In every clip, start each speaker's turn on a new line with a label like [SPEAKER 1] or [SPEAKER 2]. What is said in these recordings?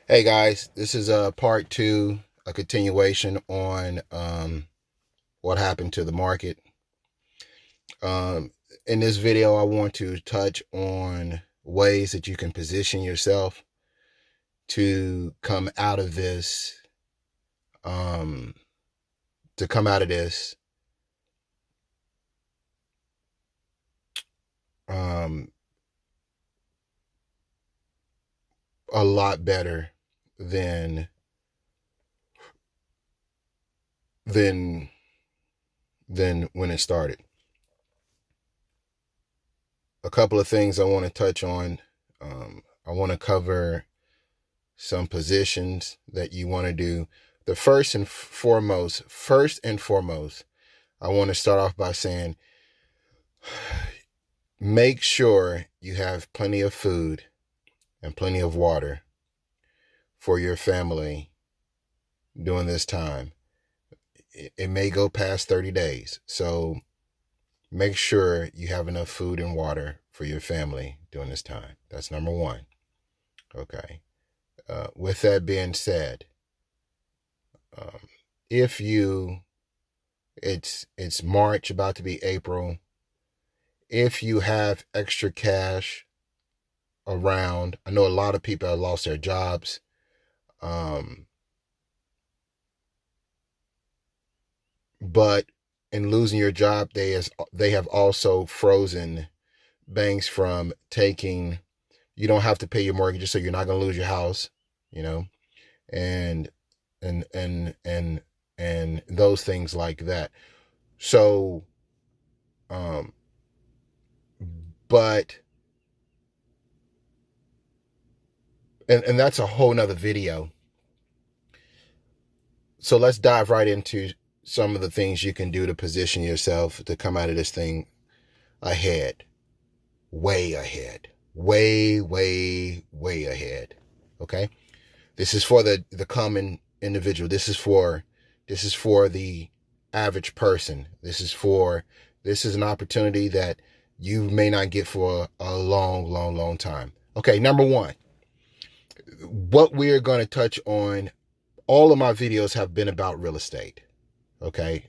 [SPEAKER 1] Hey guys, this is part two, a continuation on what happened to the market. Um, in this video, I want to touch on ways that you can position yourself to come out of this, um, to come out of this um, a lot better than than than when it started. A couple of things I want to touch on. I want to cover some positions that you want to do. The first and foremost, I want to start off by saying make sure you have plenty of food and plenty of water for your family during this time. It may go past 30 days. So make sure you have enough food and water for your family during this time. That's number one. Okay. With that being said, um, if you it's March, about to be April. If you have extra cash around, I know a lot of people have lost their jobs. Um, but in losing your job, they have also frozen banks from taking. You don't have to pay your mortgage, so you're not going to lose your house. You know, and and and and and those things like that. So, um, but and that's a whole nother video. So let's dive right into some of the things you can do to position yourself to come out of this thing ahead, way ahead, way ahead. Okay. This is for the common individual. This is for the average person. This is an opportunity that you may not get for a long time. Okay. Number one, what we're going to touch on, all of my videos have been about real estate. Okay.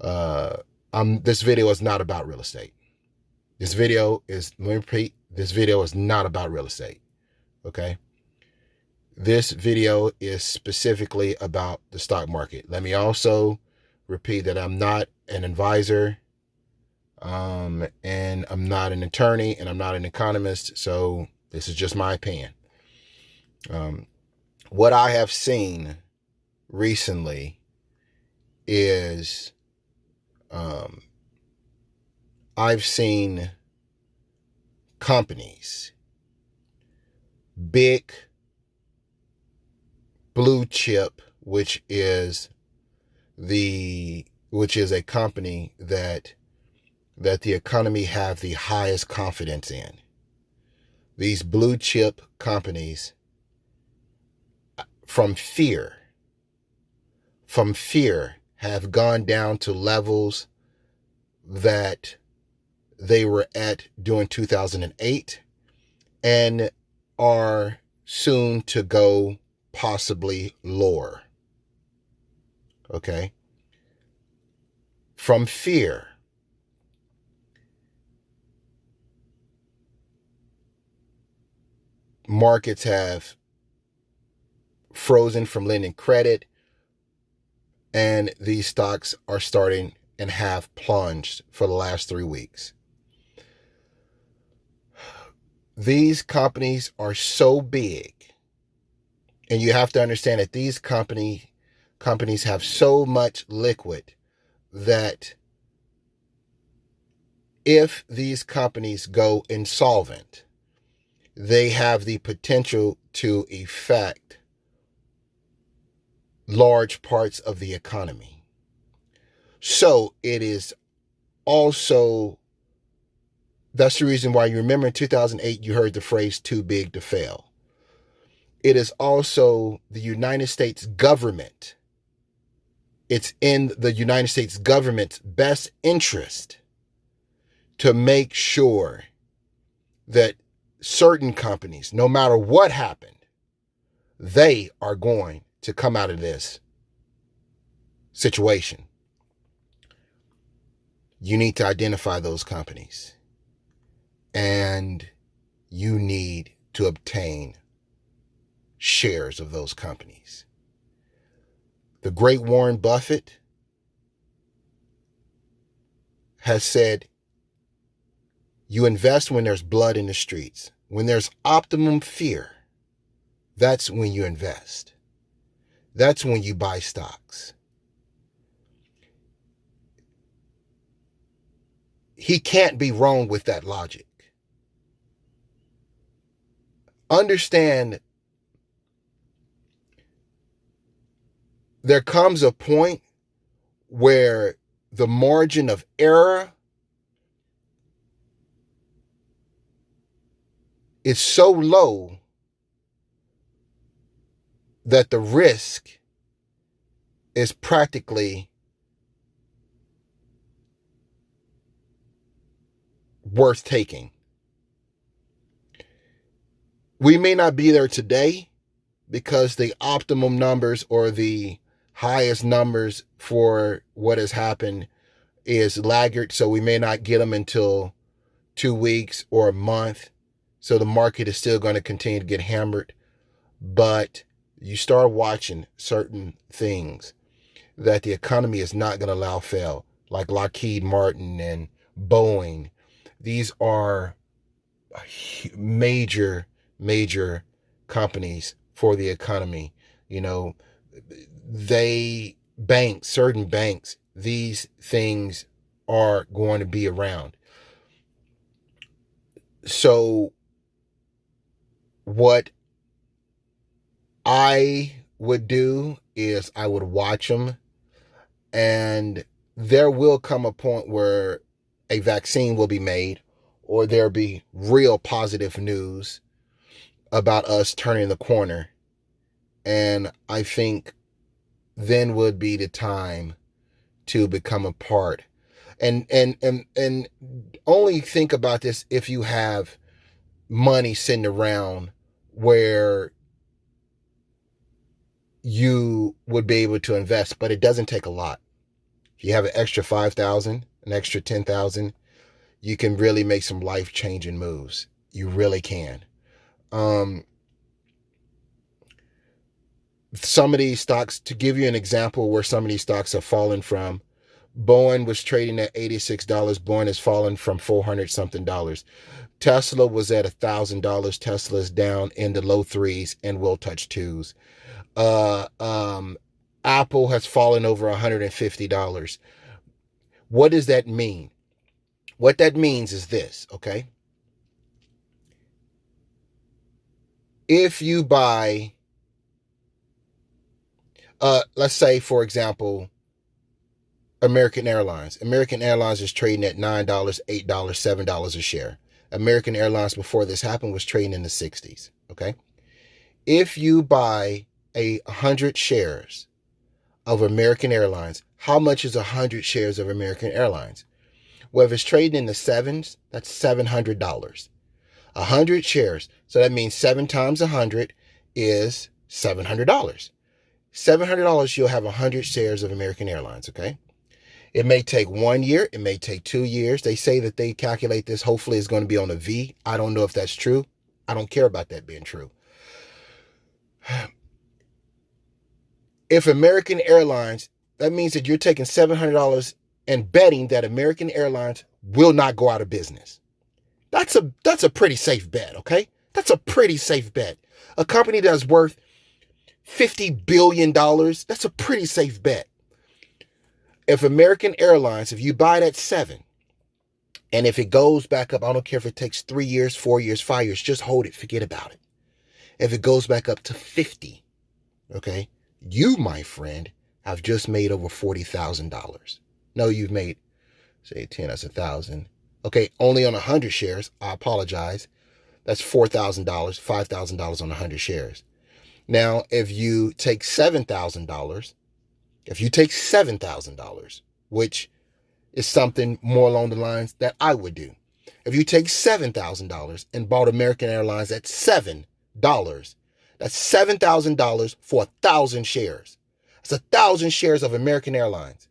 [SPEAKER 1] Uh, this video is not about real estate. Let me repeat, this video is not about real estate. Okay. This video is specifically about the stock market. Let me also repeat that I'm not an advisor, and I'm not an attorney, and I'm not an economist. So this is just my opinion. Um, what I have seen recently is, um, I've seen companies, big blue chip, which is a company that the economy have the highest confidence in. These blue chip companies, from fear, have gone down to levels that they were at during 2008 and are soon to go possibly lower. Okay. From fear. Markets have frozen from lending credit, and these stocks are starting and have plunged for the last 3 weeks. These companies are so big, and you have to understand that these companies have so much liquid that if these companies go insolvent, they have the potential to affect large parts of the economy. So it is also, that's the reason why, you remember in 2008, you heard the phrase too big to fail. It is also the United States government. It's in the United States government's best interest to make sure that certain companies, no matter what happened, they are going to come out of this situation. You need to identify those companies, and you need to obtain shares of those companies. The great Warren Buffett has said, you invest when there's blood in the streets. When there's optimum fear, that's when you invest. That's when you buy stocks. He can't be wrong with that logic. Understand, there comes a point where the margin of error is so low that the risk is practically worth taking. We may not be there today because the optimum numbers or the highest numbers for what has happened is laggard, so we may not get them until 2 weeks or a month. So the market is still going to continue to get hammered. But you start watching certain things that the economy is not going to allow fail, like Lockheed Martin and Boeing. These are major companies for the economy. You know, certain banks, these things are going to be around. So what I would do is I would watch them, and there will come a point where a vaccine will be made, or there'll be real positive news about us turning the corner. And I think then would be the time to become a part. And only think about this if you have money sitting around where you would be able to invest, but it doesn't take a lot. If you have an extra 5,000, an extra 10,000, you can really make some life-changing moves. You really can. Some of these stocks, to give you an example where some of these stocks have fallen from, Boeing was trading at $86. Boeing has fallen from $400 something. Tesla was at $1,000. Tesla is down in the low threes and will touch twos. Apple has fallen over $150. What does that mean? What that means is this, okay? If you buy, let's say, for example, American Airlines. American Airlines is trading at $9, $8, $7 a share. American Airlines, before this happened, was trading in the 60s, okay? If you buy 100 shares of American Airlines, how much is 100 shares of American Airlines? Well, if it's trading in the sevens, that's $700. 100 shares. So that means 7 times 100 is $700. $700, you'll have 100 shares of American Airlines, okay? It may take 1 year. It may take 2 years. They say that they calculate this. Hopefully it's going to be on a V. I don't know if that's true. I don't care about that being true. If American Airlines, that means that you're taking $700 and betting that American Airlines will not go out of business. That's a pretty safe bet, okay? That's a pretty safe bet. A company that's worth $50 billion, that's a pretty safe bet. If American Airlines, if you buy it at 7, and if it goes back up, I don't care if it takes 3 years, 4 years, 5 years, just hold it, forget about it. If it goes back up to 50, okay, you, my friend, have just made over $40,000. No, you've made, say 10, that's 1,000. Okay, only on 100 shares, I apologize. That's $4,000, $5,000 on 100 shares. Now, if you take $7,000, which is something more along the lines that I would do. If you take $7,000 and bought American Airlines at $7, That's $7,000 for 1,000 shares. That's 1,000 shares of American Airlines.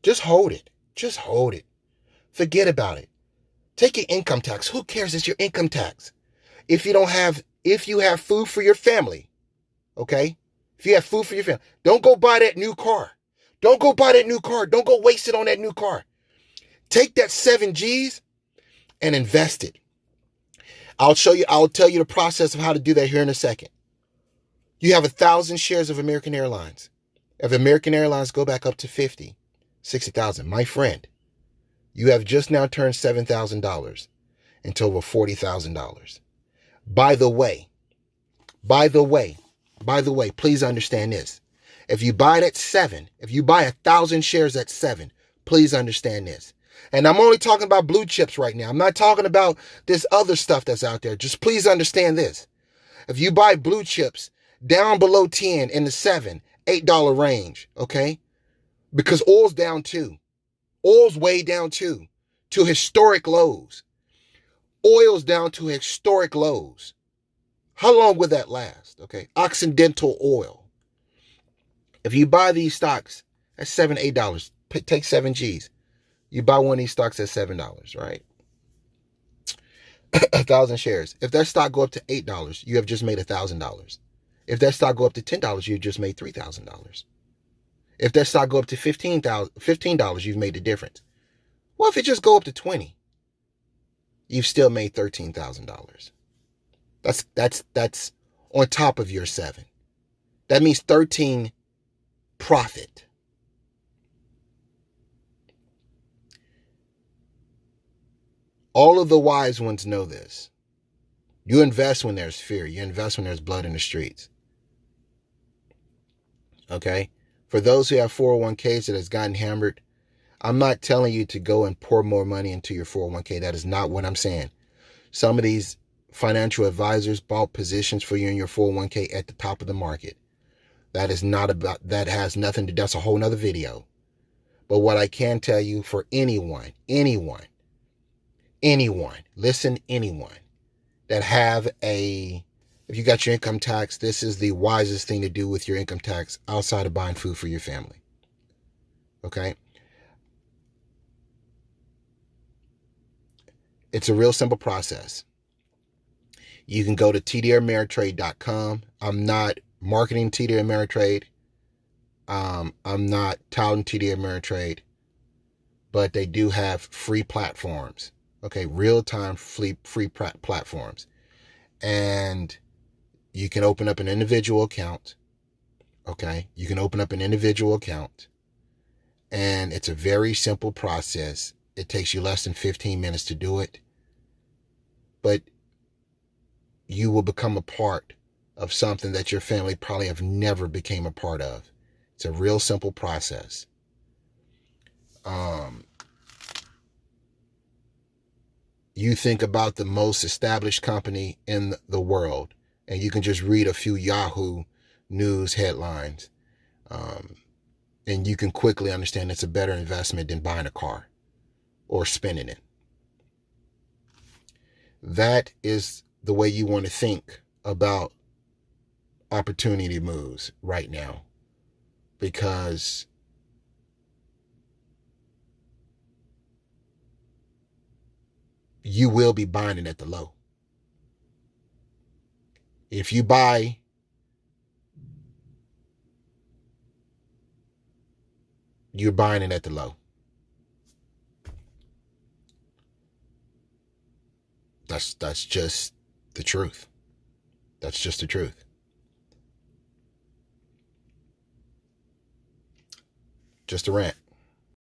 [SPEAKER 1] Just hold it. Just hold it. Forget about it. Take your income tax. Who cares? It's your income tax. If you have food for your family, okay? If you have food for your family, don't go buy that new car. Don't go buy that new car. Don't go waste it on that new car. Take that 7 G's and invest it. I'll tell you the process of how to do that here in a second. You have 1,000 shares of American Airlines. If American Airlines go back up to 50, 60,000, my friend, you have just now turned $7,000 into over $40,000. By the way, please understand this. If you buy it at 7, if you buy 1,000 shares at 7, please understand this. And I'm only talking about blue chips right now. I'm not talking about this other stuff that's out there. Just please understand this. If you buy blue chips down below 10 in the $7, $8 range, okay? Because oil's down too. Oil's way down too, to historic lows. Oil's down to historic lows. How long will that last? Okay. Occidental oil. If you buy these stocks at $7, $8, take 7 G's. You buy one of these stocks at $7, right? 1,000 shares. If that stock go up to $8, you have just made $1,000. If that stock go up to $10, you've just made $3,000. If that stock go up to $15, you've made the difference. Well, if it just go up to 20, you've still made $13,000. That's on top of your 7. That means 13 profit. All of the wise ones know this. You invest when there's fear. You invest when there's blood in the streets. Okay? For those who have 401ks that has gotten hammered, I'm not telling you to go and pour more money into your 401k. That is not what I'm saying. Some of these financial advisors bought positions for you in your 401k at the top of the market. That has nothing to, that's a whole nother video. But what I can tell you for anyone that have if you got your income tax, this is the wisest thing to do with your income tax outside of buying food for your family. Okay? It's a real simple process. You can go to tdameritrade.com. I'm not marketing TD Ameritrade. I'm not touting TD Ameritrade, but they do have free platforms. Okay, real-time free platforms. And you can open up an individual account. Okay, you can open up an individual account. And it's a very simple process. It takes you less than 15 minutes to do it. But you will become a part of something that your family probably have never became a part of. It's a real simple process. You think about the most established company in the world, and you can just read a few Yahoo News headlines, and you can quickly understand it's a better investment than buying a car or spending it. That is the way you want to think about opportunity moves right now, because you will be buying it at the low. If you buy you're buying it at the low. That's just the truth. That's just the truth. Just a rant.